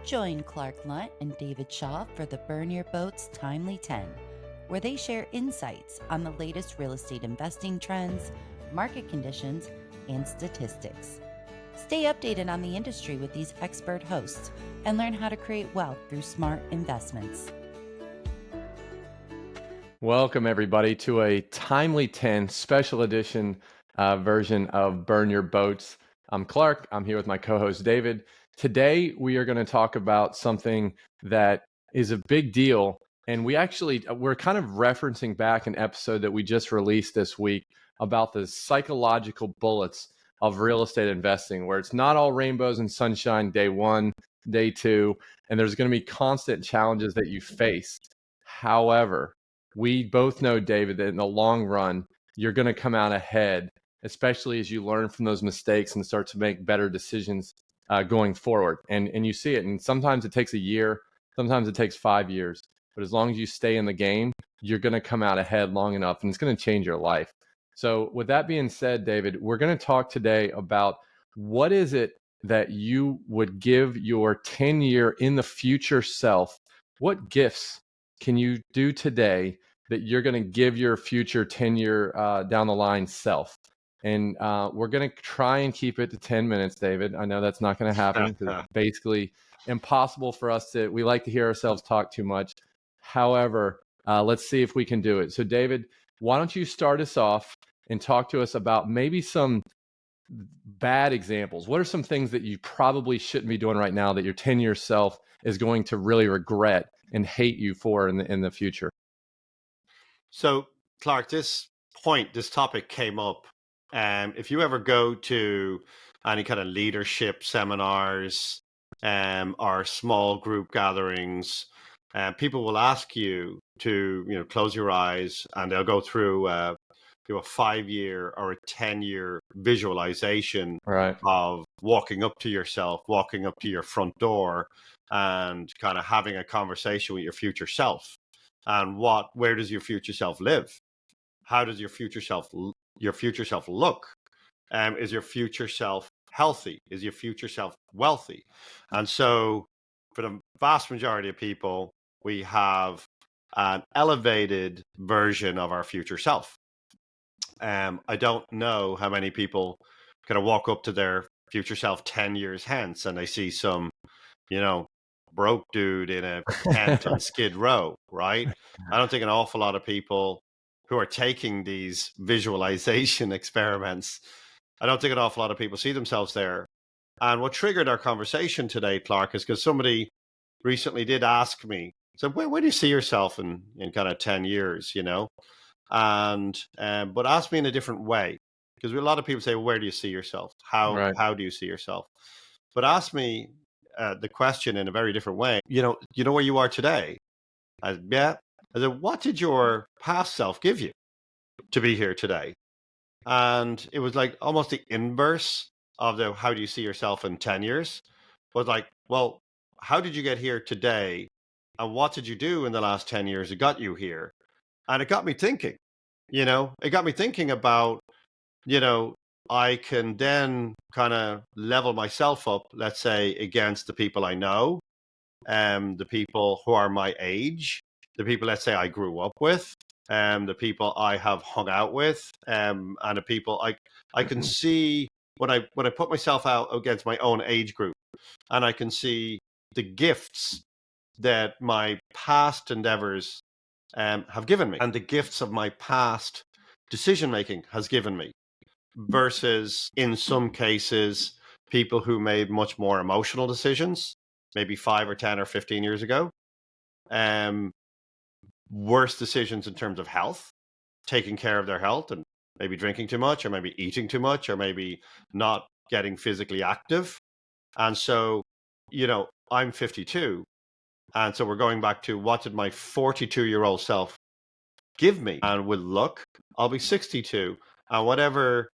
Join Clark Lunt and David Shaw for the Burn Your Boats Timely 10, where they share insights on the latest real estate investing trends, market conditions, and statistics. Stay updated on the industry with these expert hosts and learn how to create wealth through smart investments. Welcome, everybody, to a Timely 10 special edition version of Burn Your Boats. I'm Clark. I'm here with my co-host, David. Today, we are going to talk about something that is a big deal. And we're kind of referencing back an episode that we just released this week about the psychological bullets of real estate investing, where it's not all rainbows and sunshine day one, day two, and there's going to be constant challenges that you face. However, we both know, David, that in the long run, you're going to come out ahead, especially as you learn from those mistakes and start to make better decisions going forward. And you see it. And sometimes it takes a year, sometimes it takes 5 years. But as long as you stay in the game, you're going to come out ahead long enough, and it's going to change your life. So with that being said, David, we're going to talk today about what is it that you would give your 10-year in the future self? What gifts can you do today that you're going to give your future 10-year down the line self? And we're going to try and keep it to 10 minutes, David. I know that's not going to happen because it's basically impossible for us to, we like to hear ourselves talk too much. However, let's see if we can do it. So David, why don't you start us off and talk to us about maybe some bad examples? What are some things that you probably shouldn't be doing right now that your 10-year self is going to really regret and hate you for in the future? So, Clark, this topic came up. If you ever go to any kind of leadership seminars or small group gatherings, people will ask you to close your eyes, and they'll go through a 5-year or a 10-year visualization of walking up to yourself, walking up to your front door, and kind of having a conversation with your future self. And where does your future self live? How does your future self look? Is your future self healthy? Is your future self wealthy? And so for the vast majority of people, we have an elevated version of our future self. I don't know how many people kind of walk up to their future self 10 years hence and they see some, broke dude in a tent on Skid Row, right? I don't think an awful lot of people who are taking these visualization experiments, I don't think an awful lot of people see themselves there. And what triggered our conversation today, Clark, is because somebody recently did ask me, so where do you see yourself in kind of 10 years, And but ask me in a different way, because a lot of people say, well, where do you see yourself? How do you see yourself? But ask me the question in a very different way. You know where you are today. I said, what did your past self give you to be here today? And it was like almost the inverse of the how do you see yourself in 10 years? Was like, well, how did you get here today? And what did you do in the last 10 years that got you here? And it got me thinking, it got me thinking about, I can then kind of level myself up, let's say, against the people I know, the people who are my age, the people, let's say, I grew up with, the people I have hung out with, and the people I can see when I put myself out against my own age group, and I can see the gifts that my past endeavors have given me, and the gifts of my past decision making has given me, versus in some cases people who made much more emotional decisions maybe 5 or 10 or 15 years ago, worse decisions in terms of health, taking care of their health, and maybe drinking too much, or maybe eating too much, or maybe not getting physically active. And so, I'm 52, and so we're going back to what did my 42-year-old self give me? And with luck, I'll be 62. And whatever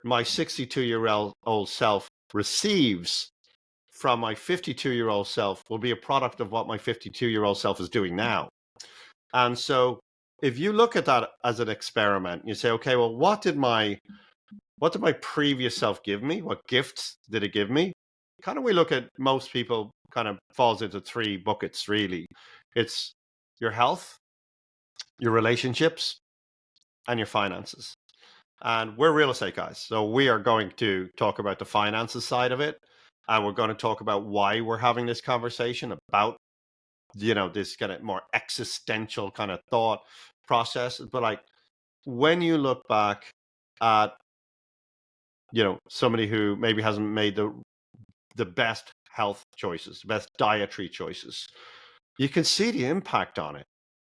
my 62-year-old self receives from my 52-year-old self will be a product of what my 52-year-old self is doing now. And so if you look at that as an experiment, you say, okay, well, what did my previous self give me? What gifts did it give me? Kind of we look at most people kind of falls into three buckets, really. It's your health, your relationships, and your finances. And we're real estate guys. So we are going to talk about the finances side of it. And we're going to talk about why we're having this conversation about, this kind of more existential kind of thought process. But like when you look back at, somebody who maybe hasn't made the best health choices, the best dietary choices, you can see the impact on it,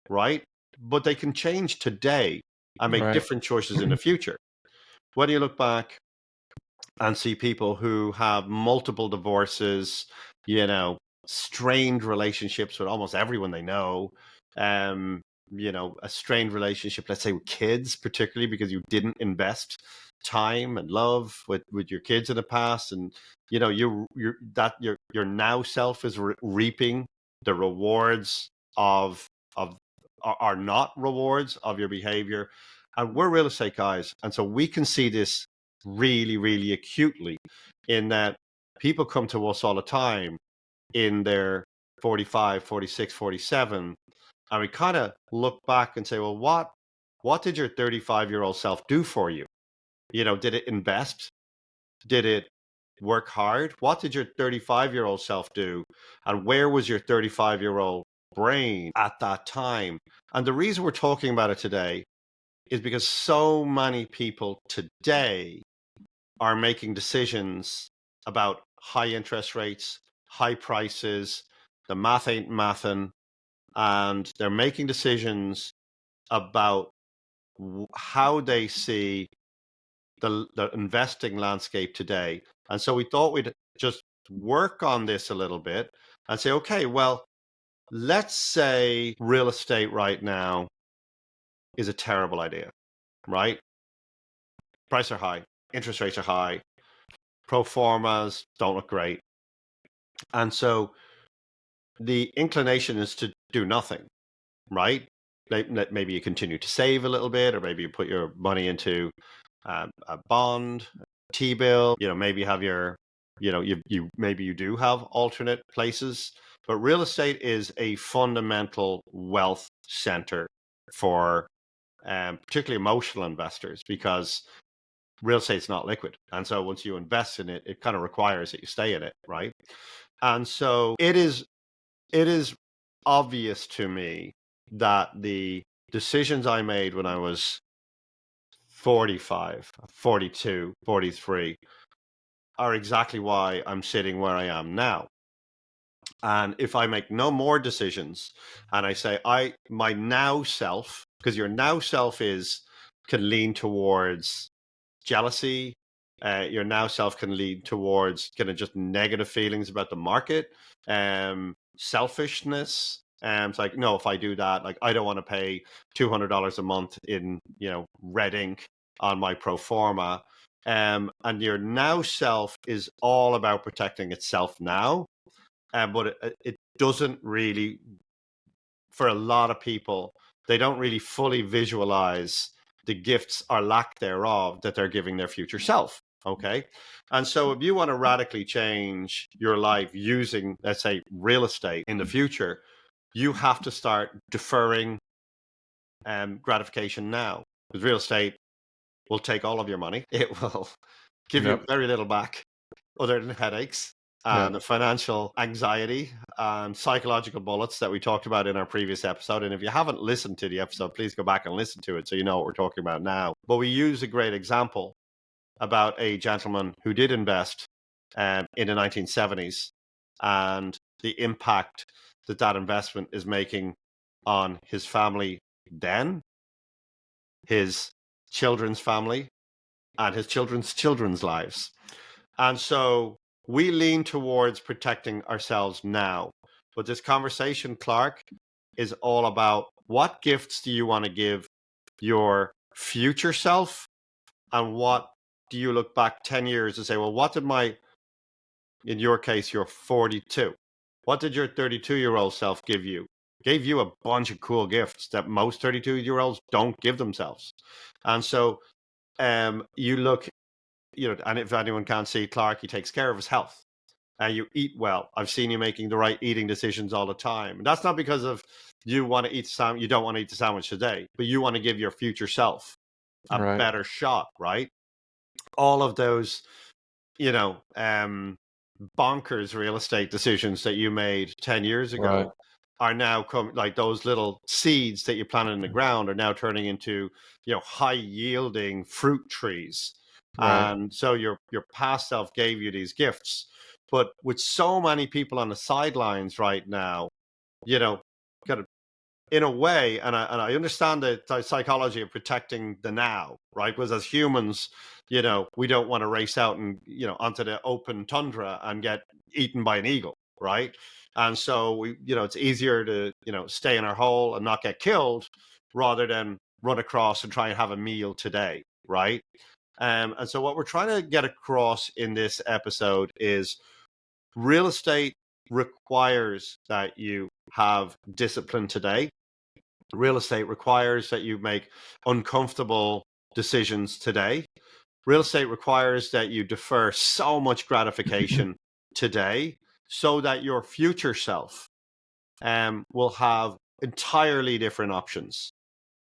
right? But they can change today and make Right. different choices in the future. When you look back and see people who have multiple divorces, strained relationships with almost everyone they know, a strained relationship, let's say with kids, particularly because you didn't invest time and love with your kids in the past, and your now self is reaping the rewards of are not rewards of your behavior. And we're real estate guys, and so we can see this really, really acutely in that people come to us all the time in their 45, 46, 47, and we kind of look back and say, well, what did your 35-year-old self do for you? Did it invest? Did it work hard? What did your 35-year-old self do? And where was your 35-year-old brain at that time? And the reason we're talking about it today is because so many people today are making decisions about high interest rates, high prices, the math ain't mathin', and they're making decisions about how they see the investing landscape today. And so we thought we'd just work on this a little bit and say, okay, well, let's say real estate right now is a terrible idea, right? Prices are high, interest rates are high, pro formas don't look great. And so the inclination is to do nothing, right? Maybe you continue to save a little bit, or maybe you put your money into a bond, T-bill. Maybe you have maybe you do have alternate places. But real estate is a fundamental wealth center for particularly emotional investors, because real estate's not liquid, and so once you invest in it, it kind of requires that you stay in it, right? And so it is obvious to me that the decisions I made when I was 45, 42, 43 are exactly why I'm sitting where I am now. And if I make no more decisions and I say my now self, because your now self can lean towards jealousy. Your now self can lead towards kind of just negative feelings about the market, selfishness. It's like, no, if I do that, like I don't want to pay $200 a month in red ink on my pro forma. And your now self is all about protecting itself now, but it doesn't really, for a lot of people, they don't really fully visualize the gifts or lack thereof that they're giving their future self. Okay. And so if you want to radically change your life using, let's say, real estate in the future, you have to start deferring gratification now, because real estate will take all of your money. It will give you Yep. very little back other than headaches and Yep. financial anxiety and psychological bullets that we talked about in our previous episode. And if you haven't listened to the episode, please go back and listen to it so you know what we're talking about now. But we use a great example about a gentleman who did invest in the 1970s and the impact that investment is making on his family then, his children's family, and his children's lives. And so we lean towards protecting ourselves now. But this conversation, Clark, is all about what gifts do you want to give your future self, and what do you look back 10 years and say, well, what did in your case, you're 42. What did your 32-year-old self give you? Gave you a bunch of cool gifts that most 32-year-olds don't give themselves. And so you look, and if anyone can't see Clark, he takes care of his health. You eat well. I've seen you making the right eating decisions all the time. And that's not because of you want to eat you don't want to eat the sandwich today, but you want to give your future self a Right. better shot, right? All of those, bonkers real estate decisions that you made 10 years Right. ago are now like those little seeds that you planted in the ground are now turning into, high yielding fruit trees. Right. And so your past self gave you these gifts. But with so many people on the sidelines right now, you know, kind of in a way, and I understand the psychology of protecting the now, right? Because as humans, we don't want to race out and onto the open tundra and get eaten by an eagle, right? And so it's easier to stay in our hole and not get killed rather than run across and try and have a meal today, right? And so what we're trying to get across in this episode is real estate requires that you have discipline today. Real estate requires that you make uncomfortable decisions today. Real estate requires that you defer so much gratification today so that your future self will have entirely different options,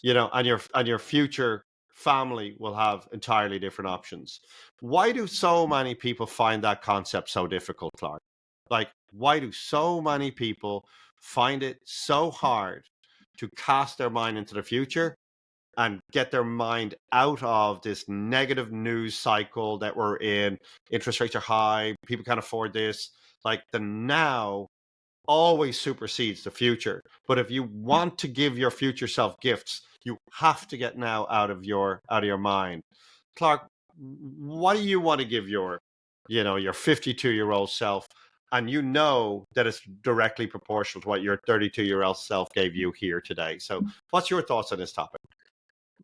and your future family will have entirely different options. Why do so many people find that concept so difficult, Clark? Like, why do so many people find it so hard to cast their mind into the future and get their mind out of this negative news cycle that we're in? Interest rates are high, people can't afford this. Like, the now always supersedes the future. But if you want to give your future self gifts, you have to get now out of your mind. Clark, what do you want to give your 52-year-old self? And that it's directly proportional to what your 32-year-old self gave you here today. So what's your thoughts on this topic?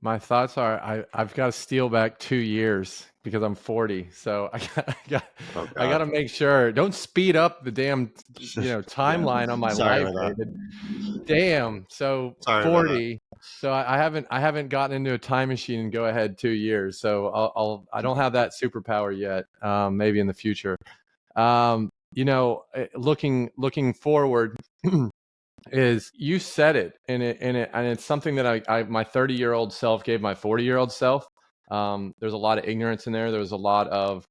My thoughts are I've got to steal back 2 years because I'm 40. So Oh, I got God. to make sure. Don't speed up the damn timeline on my Sorry life, about that. David. Damn. So Sorry about that. 40. So I haven't gotten into a time machine and go ahead 2 years. So I don't have that superpower yet. Maybe in the future. Looking forward. Is you said it and it's something that I my 30-year-old self gave my 40-year-old self. There's a lot of ignorance in there. There's a lot of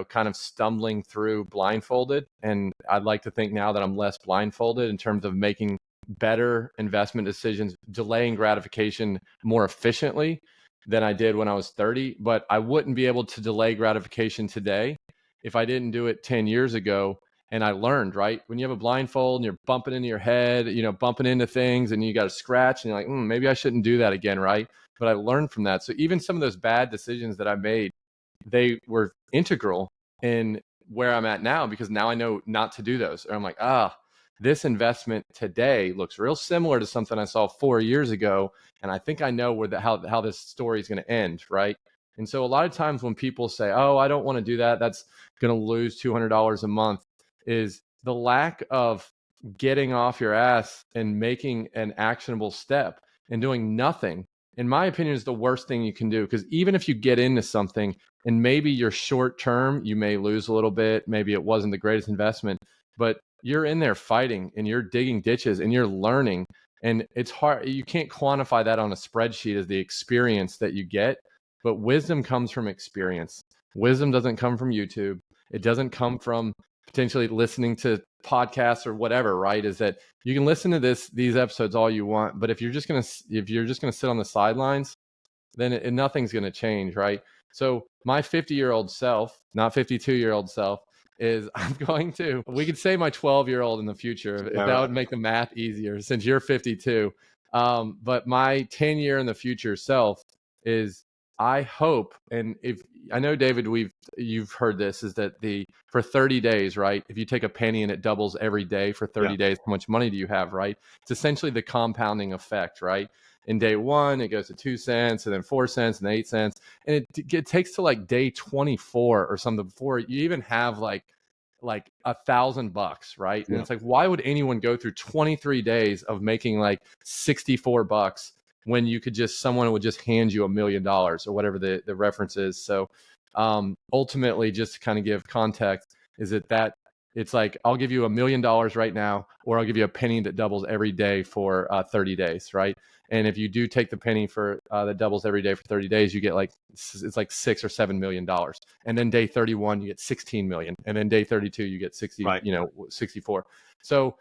kind of stumbling through blindfolded, and I'd like to think now that I'm less blindfolded in terms of making better investment decisions, delaying gratification more efficiently than I did when I was 30. But I wouldn't be able to delay gratification today if I didn't do it 10 years ago. And I learned, right? When you have a blindfold and you're bumping into your head, bumping into things and you got a scratch and you're like, maybe I shouldn't do that again, right? But I learned from that. So even some of those bad decisions that I made, they were integral in where I'm at now, because now I know not to do those. Or I'm like, this investment today looks real similar to something I saw 4 years ago. And I think I know how this story is going to end, right? And so a lot of times when people say, oh, I don't want to do that, that's going to lose $200 a month, is the lack of getting off your ass and making an actionable step and doing nothing, in my opinion, is the worst thing you can do. Because even if you get into something and maybe you're short term, you may lose a little bit, maybe it wasn't the greatest investment, but you're in there fighting and you're digging ditches and you're learning. And it's hard. You can't quantify that on a spreadsheet as the experience that you get, but wisdom comes from experience. Wisdom doesn't come from YouTube. It doesn't come from potentially listening to podcasts or whatever, right? Is that you can listen to these episodes all you want, but if you're just gonna sit on the sidelines, then nothing's gonna change, right? So my 50-year-old self, not 52-year-old self, is we could say my 12-year-old in the future if that would make the math easier, since you're 52. But my 10-year in the future self is, I hope, and if I know, David, you've heard this, is that for 30 days, right? If you take a penny and it doubles every day for 30 days, how much money do you have, right? It's essentially the compounding effect, right? In day one, it goes to 2 cents, and then 4 cents, and 8 cents, and it takes to like day 24 or something before you even have like $1,000, right? And it's like, why would anyone go through 23 days of making like $64 when someone would just hand you $1 million or whatever the reference is? So ultimately, just to kind of give context, is that It's like, I'll give you $1 million right now, or I'll give you a penny that doubles every day for 30 days, right? And if you do take the penny for that doubles every day for 30 days, you get like, it's like $6 or $7 million. And then day 31, you get 16 million. And then day 32, you get 60, Right. 64. So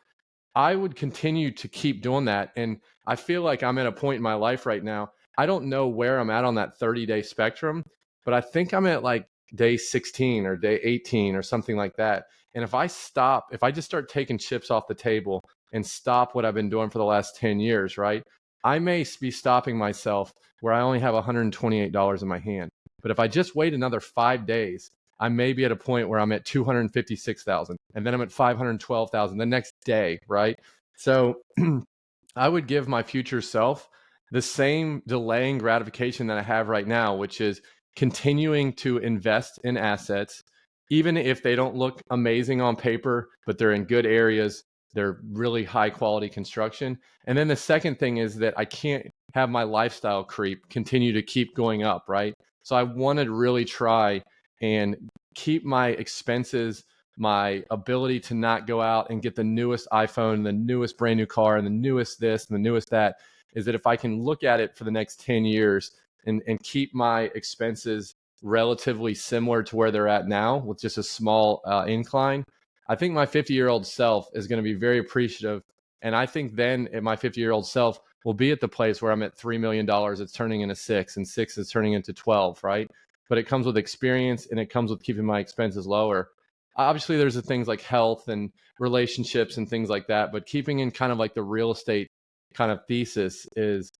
I would continue to keep doing that. And I feel like I'm at a point in my life right now. I don't know where I'm at on that 30-day spectrum, but I think I'm at like day 16 or day 18 or something like that. And if I just start taking chips off the table and stop what I've been doing for the last 10 years, right? I may be stopping myself where I only have $128 in my hand. But if I just wait another 5 days, I may be at a point where I'm at 256,000, and then I'm at 512,000 the next day, right? So I would give my future self the same delaying gratification that I have right now, which is continuing to invest in assets, even if they don't look amazing on paper, but they're in good areas. They're really high quality construction. And then the second thing is that I can't have my lifestyle creep continue to keep going up, right? So I want to really try and keep my expenses, my ability to not go out and get the newest iPhone, the newest brand new car, and the newest this and the newest that, is that if I can look at it for the next 10 years and keep my expenses relatively similar to where they're at now with just a small incline, I think my 50-year-old self is going to be very appreciative. And I think then at my 50-year-old self will be at the place where I'm at $3 million. It's turning into 6, and 6 is turning into 12, right? But it comes with experience, and it comes with keeping my expenses lower. Obviously, there's the things like health and relationships and things like that, but keeping in kind of like the real estate kind of thesis is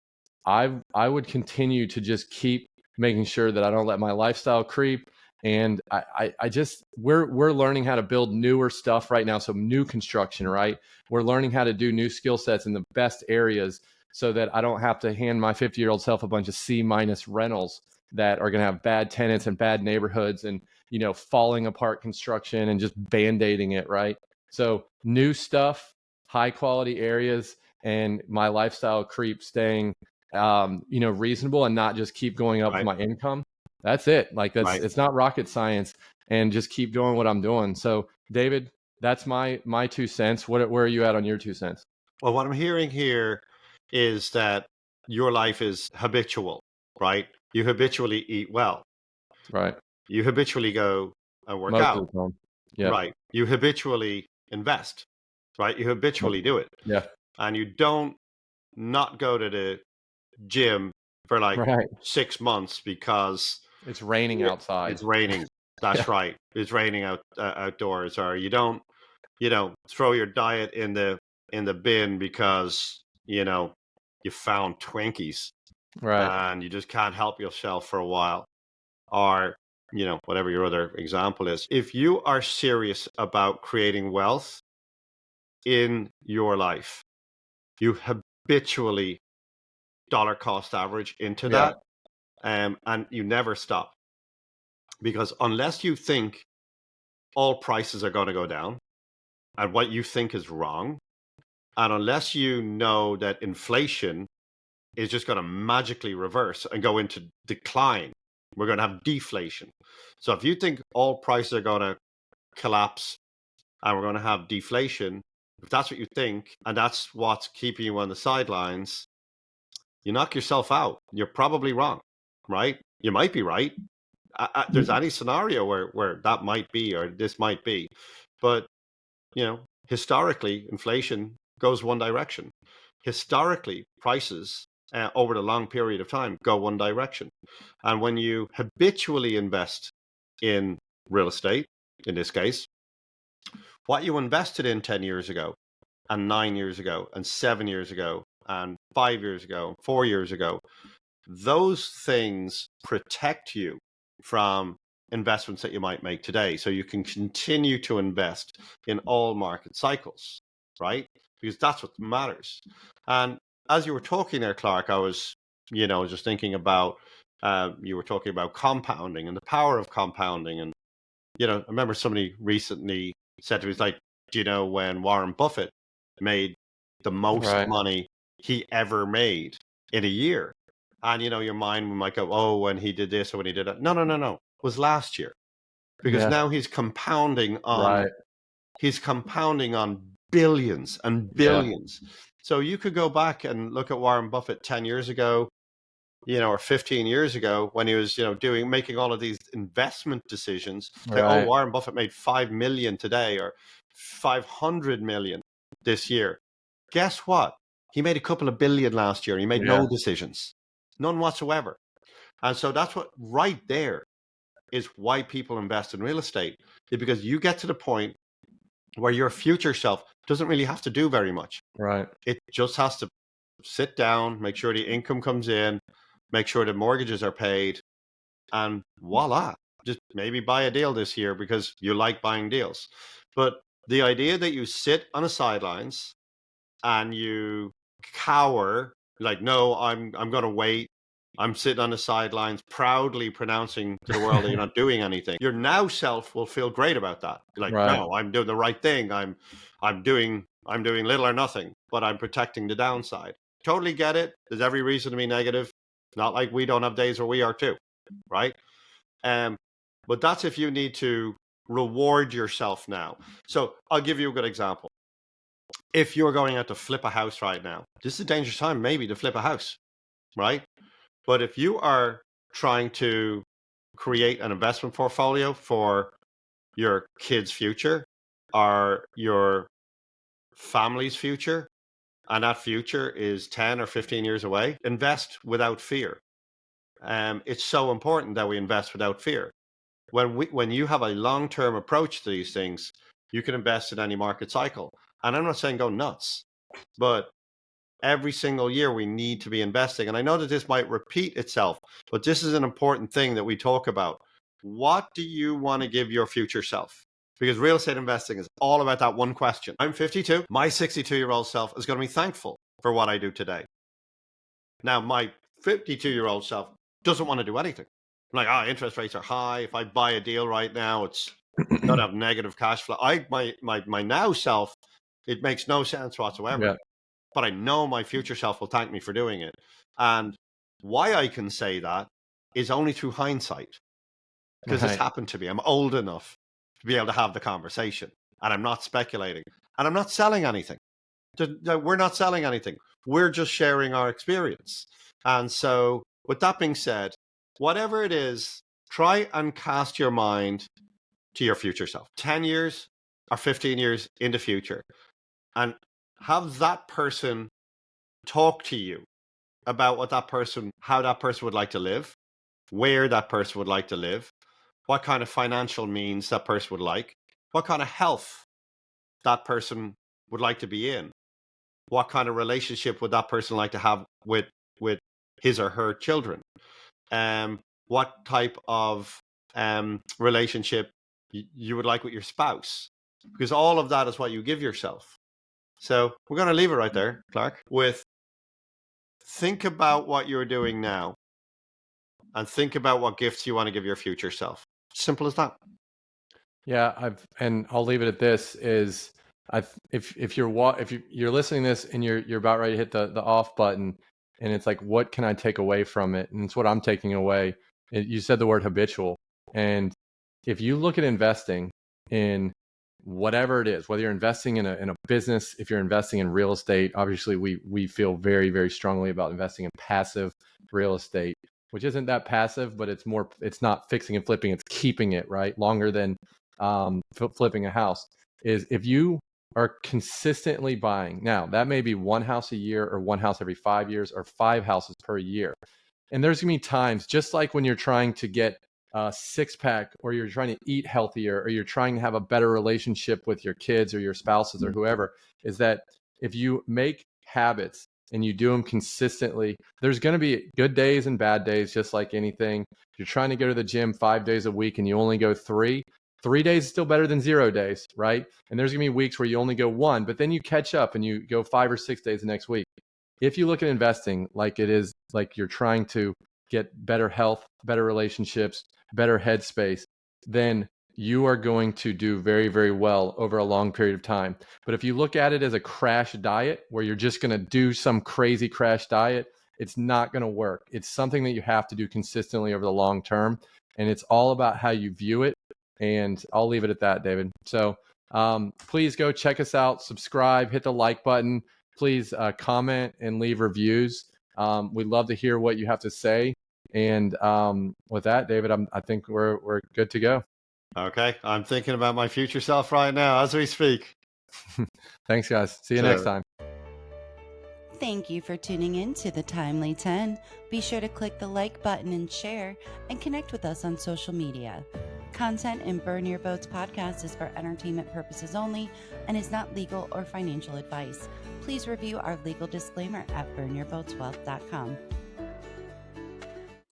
I would continue to just keep making sure that I don't let my lifestyle creep. And I just, we're learning how to build newer stuff right now. So new construction, right? We're learning how to do new skill sets in the best areas so that I don't have to hand my 50-year-old self a bunch of C- rentals that are going to have bad tenants and bad neighborhoods and, falling apart construction and just band-aiding it, right? So new stuff, high quality areas, and my lifestyle creep staying, reasonable and not just keep going up with Right. my income. That's it. Like Right. it's not rocket science, and just keep doing what I'm doing. So David, that's my 2 cents. Where are you at on your 2 cents? Well, what I'm hearing here is that your life is habitual, right? You habitually eat well. Right. You habitually go and work Most out, of the time. Yeah. right? You habitually invest, right? You habitually do it. Yeah. And you don't not go to the gym for like Right. 6 months because It's raining outside. it's raining. That's Yeah. right. It's raining outdoors. Or you don't, throw your diet in the bin because, you found Twinkies Right. and you just can't help yourself for a while. Or, whatever your other example is. If you are serious about creating wealth in your life, you habitually dollar cost average into Yeah. that, and you never stop. Because unless you think all prices are going to go down and what you think is wrong, and unless you know that inflation is just going to magically reverse and go into decline, we're going to have deflation. So if you think all prices are going to collapse and we're going to have deflation, if that's what you think and that's what's keeping you on the sidelines, you knock yourself out. You're probably wrong, right? You might be right. There's any scenario where that might be or this might be, but historically, inflation goes one direction. Historically, prices over the long period of time go one direction. And when you habitually invest in real estate, in this case, what you invested in 10 years ago and 9 years ago and 7 years ago and 5 years ago, 4 years ago, those things protect you from investments that you might make today. So you can continue to invest in all market cycles, right? Because that's what matters. And as you were talking there, Clark, I was, just thinking about, you were talking about compounding and the power of compounding. And, I remember somebody recently said to me, it's like, do you know when Warren Buffett made the most Right. money he ever made in a year? And, your mind might go, oh, when he did this or when he did that. No. It was last year. Because Yeah. now he's compounding on Right. he's compounding on billions and billions. So you could go back and look at Warren Buffett 10 years ago, or 15 years ago when he was, making all of these investment decisions. Say, oh, Right. Warren Buffett made 5 million today or 500 million this year. Guess what? He made a couple of billion last year. He made no decisions, none whatsoever. And so that's what right there is why people invest in real estate, is because you get to the point where your future self doesn't really have to do very much. Right. It just has to sit down, make sure the income comes in, make sure the mortgages are paid, and voila, just maybe buy a deal this year because you like buying deals. But the idea that you sit on the sidelines and you cower, like, no, I'm going to wait. I'm sitting on the sidelines, proudly pronouncing to the world that you're not doing anything. Your now self will feel great about that. Like, Right. no, I'm doing the right thing. I'm doing little or nothing, but I'm protecting the downside. Totally get it. There's every reason to be negative. Not like we don't have days where we are too, right? But that's if you need to reward yourself now. So I'll give you a good example. If you're going out to flip a house right now, this is a dangerous time maybe to flip a house, right? But if you are trying to create an investment portfolio for your kids' future or your family's future, and that future is 10 or 15 years away, invest without fear. It's so important that we invest without fear. When you have a long-term approach to these things, you can invest in any market cycle. And I'm not saying go nuts, but every single year we need to be investing. And I know that this might repeat itself, but this is an important thing that we talk about. What do you want to give your future self? Because real estate investing is all about that one question. I'm 52. My 62-year-old self is going to be thankful for what I do today. Now, my 52-year-old self doesn't want to do anything. I'm like, interest rates are high. If I buy a deal right now, it's going to have negative cash flow. My now self, it makes no sense whatsoever. Yeah. But I know my future self will thank me for doing it. And why I can say that is only through hindsight, because this happened to me. I'm old enough to be able to have the conversation, and I'm not speculating, and I'm not selling anything. We're not selling anything. We're just sharing our experience. And so with that being said, whatever it is, try and cast your mind to your future self, 10 years or 15 years in the future, and have that person talk to you about how that person would like to live, where that person would like to live, what kind of financial means that person would like, what kind of health that person would like to be in, what kind of relationship would that person like to have with his or her children, what type of relationship you would like with your spouse, because all of that is what you give yourself. So we're going to leave it right there, Clark, with think about what you're doing now and think about what gifts you want to give your future self. Simple as that. Yeah, and I'll leave it at this: is if you're listening to this and you're about ready to hit the off button, and it's like, what can I take away from it? And it's what I'm taking away. You said the word habitual, and if you look at investing in whatever it is, whether you're investing in a business, if you're investing in real estate, obviously we feel very, very strongly about investing in passive real estate, which isn't that passive, but it's not fixing and flipping, it's keeping it, right, longer than flipping a house. Is if you are consistently buying, now that may be one house a year or one house every 5 years or 5 houses per year. And there's gonna be times, just like when you're trying to get a six-pack, or you're trying to eat healthier, or you're trying to have a better relationship with your kids or your spouses or whoever, is that if you make habits and you do them consistently, there's going to be good days and bad days, just like anything. If you're trying to go to the gym 5 days a week and you only go 3 days is still better than 0 days, right? And there's going to be weeks where you only go 1, but then you catch up and you go 5 or 6 days the next week. If you look at investing like it is, like you're trying to get better health, better relationships, better headspace, then you are going to do very, very well over a long period of time. But if you look at it as a crash diet, where you're just going to do some crazy crash diet, it's not going to work. It's something that you have to do consistently over the long term. And it's all about how you view it. And I'll leave it at that, David. So Please go check us out, subscribe, hit the like button. Please comment and leave reviews. We'd love to hear what you have to say. And with that, David, I think we're good to go. Okay, I'm thinking about my future self right now as we speak. Thanks, guys. See you next time. Thank you for tuning in to the Timely 10. Be sure to click the like button and share, and connect with us on social media. Content in Burn Your Boats podcast is for entertainment purposes only and is not legal or financial advice. Please review our legal disclaimer at burnyourboatswealth.com.